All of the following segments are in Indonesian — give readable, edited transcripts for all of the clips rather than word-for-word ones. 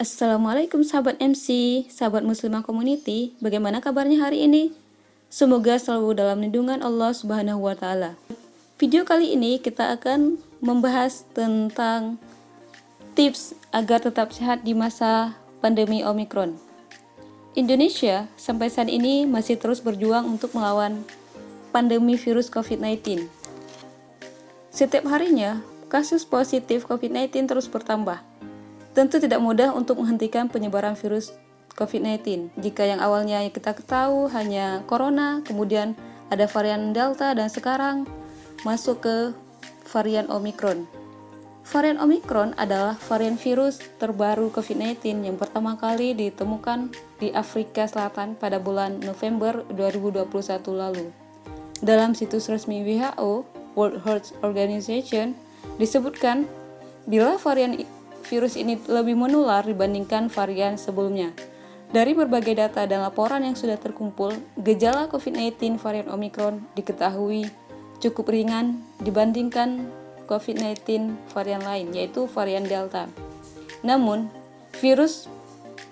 Assalamualaikum sahabat MC, sahabat muslimah community. Bagaimana kabarnya hari ini? Semoga selalu dalam lindungan Allah Subhanahu wa taala. Video kali ini kita akan membahas tentang tips agar tetap sehat di masa pandemi Omicron. Indonesia sampai saat ini masih terus berjuang untuk melawan pandemi virus COVID-19. Setiap harinya, kasus positif COVID-19 terus bertambah. Tentu tidak mudah untuk menghentikan penyebaran virus COVID-19. Jika yang awalnya kita ketahui hanya corona, kemudian ada varian Delta, dan sekarang masuk ke varian Omicron. Varian Omicron adalah varian virus terbaru COVID-19 yang pertama kali ditemukan di Afrika Selatan pada bulan November 2021 lalu. Dalam situs resmi WHO, World Health Organization, disebutkan bila varian virus ini lebih menular dibandingkan varian sebelumnya. Dari berbagai data dan laporan yang sudah terkumpul, gejala COVID-19 varian Omicron diketahui cukup ringan dibandingkan COVID-19 varian lain, yaitu varian Delta. Namun, virus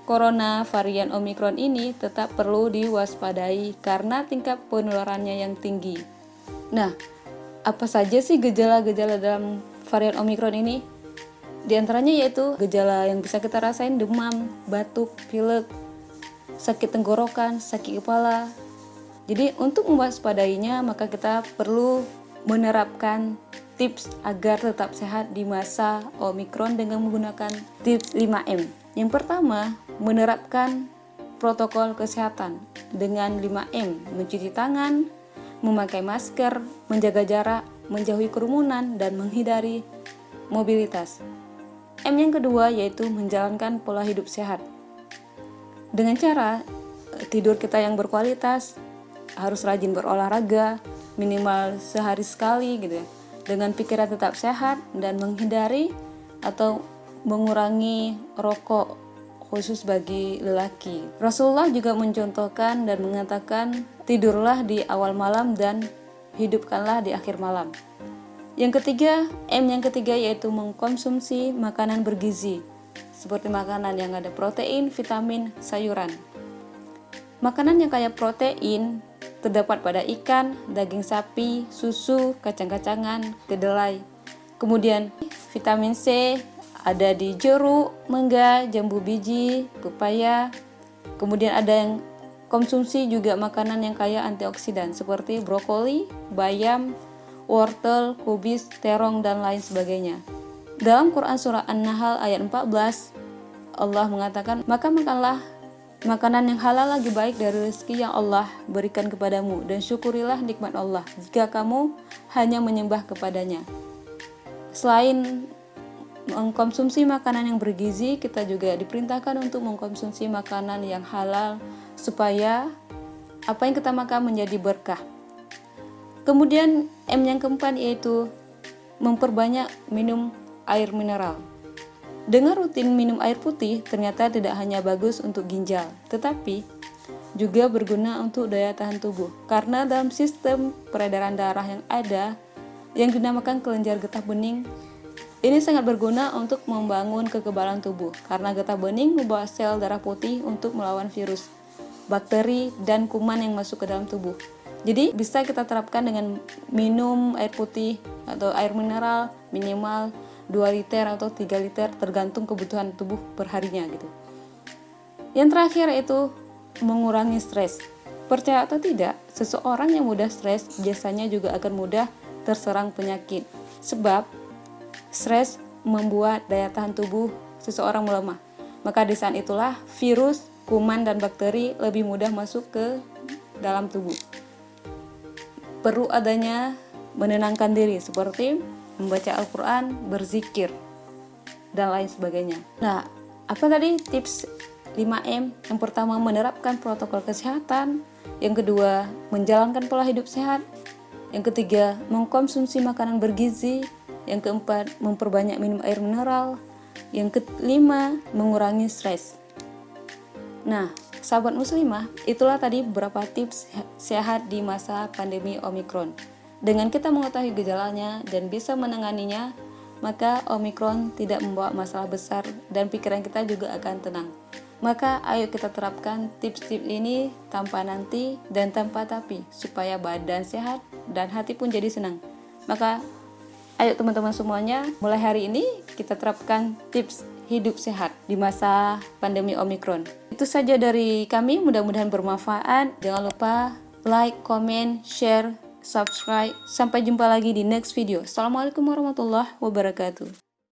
corona varian Omicron ini tetap perlu diwaspadai karena tingkat penularannya yang tinggi. Nah, apa saja sih gejala-gejala dalam varian Omicron ini? Di antaranya yaitu gejala yang bisa kita rasain demam, batuk, pilek, sakit tenggorokan, sakit kepala. Jadi untuk mewaspadainya maka kita perlu menerapkan tips agar tetap sehat di masa Omicron dengan menggunakan tips 5M. Yang pertama, menerapkan protokol kesehatan dengan 5M, mencuci tangan, memakai masker, menjaga jarak, menjauhi kerumunan, dan menghindari mobilitas. M yang kedua yaitu menjalankan pola hidup sehat. Dengan cara tidur kita yang berkualitas, harus rajin berolahraga, minimal sehari sekali gitu ya. Dengan pikiran tetap sehat dan menghindari atau mengurangi rokok khusus bagi lelaki. Rasulullah juga mencontohkan dan mengatakan tidurlah di awal malam dan hidupkanlah di akhir malam. Yang ketiga, M yang ketiga yaitu mengkonsumsi makanan bergizi seperti makanan yang ada protein, vitamin, sayuran. Makanan yang kaya protein terdapat pada ikan, daging sapi, susu, kacang-kacangan, kedelai. Kemudian vitamin C ada di jeruk, mangga, jambu biji, pepaya. Kemudian ada yang konsumsi juga makanan yang kaya antioksidan seperti brokoli, bayam, wortel, kubis, terong, dan lain sebagainya. Dalam Quran Surah An-Nahl ayat 14, Allah mengatakan, maka makanlah makanan yang halal lagi baik dari rezeki yang Allah berikan kepadamu, dan syukurilah nikmat Allah jika kamu hanya menyembah kepadanya. Selain mengkonsumsi makanan yang bergizi, kita juga diperintahkan untuk mengkonsumsi makanan yang halal supaya apa yang kita makan menjadi berkah. Kemudian M yang keempat yaitu memperbanyak minum air mineral. Dengan rutin minum air putih ternyata tidak hanya bagus untuk ginjal, tetapi juga berguna untuk daya tahan tubuh. Karena dalam sistem peredaran darah yang ada, yang dinamakan kelenjar getah bening, ini sangat berguna untuk membangun kekebalan tubuh. Karena getah bening membawa sel darah putih untuk melawan virus, bakteri, dan kuman yang masuk ke dalam tubuh. Jadi bisa kita terapkan dengan minum air putih atau air mineral minimal 2 liter atau 3 liter tergantung kebutuhan tubuh perharinya gitu. Yang terakhir itu mengurangi stres. Percaya atau tidak, seseorang yang mudah stres biasanya juga akan mudah terserang penyakit. Sebab stres membuat daya tahan tubuh seseorang melemah. Maka di saat itulah virus, kuman, dan bakteri lebih mudah masuk ke dalam tubuh. Perlu adanya menenangkan diri seperti membaca Al-Quran, berzikir, dan lain sebagainya. Nah, apa tadi tips 5M? Yang pertama menerapkan protokol kesehatan, yang kedua menjalankan pola hidup sehat, yang ketiga mengkonsumsi makanan bergizi, yang keempat memperbanyak minum air mineral, yang kelima mengurangi stres. Nah, sahabat muslimah, itulah tadi beberapa tips sehat di masa pandemi Omicron. Dengan kita mengetahui gejalanya dan bisa menanganinya, maka Omikron tidak membawa masalah besar dan pikiran kita juga akan tenang. Maka ayo kita terapkan tips-tips ini tanpa nanti dan tanpa tapi, supaya badan sehat dan hati pun jadi senang. Maka ayo teman-teman semuanya, mulai hari ini kita terapkan tips hidup sehat di masa pandemi Omikron. Itu saja dari kami, mudah-mudahan bermanfaat. Jangan lupa like, comment, share, subscribe. Sampai jumpa lagi di next video. Assalamualaikum warahmatullahi wabarakatuh.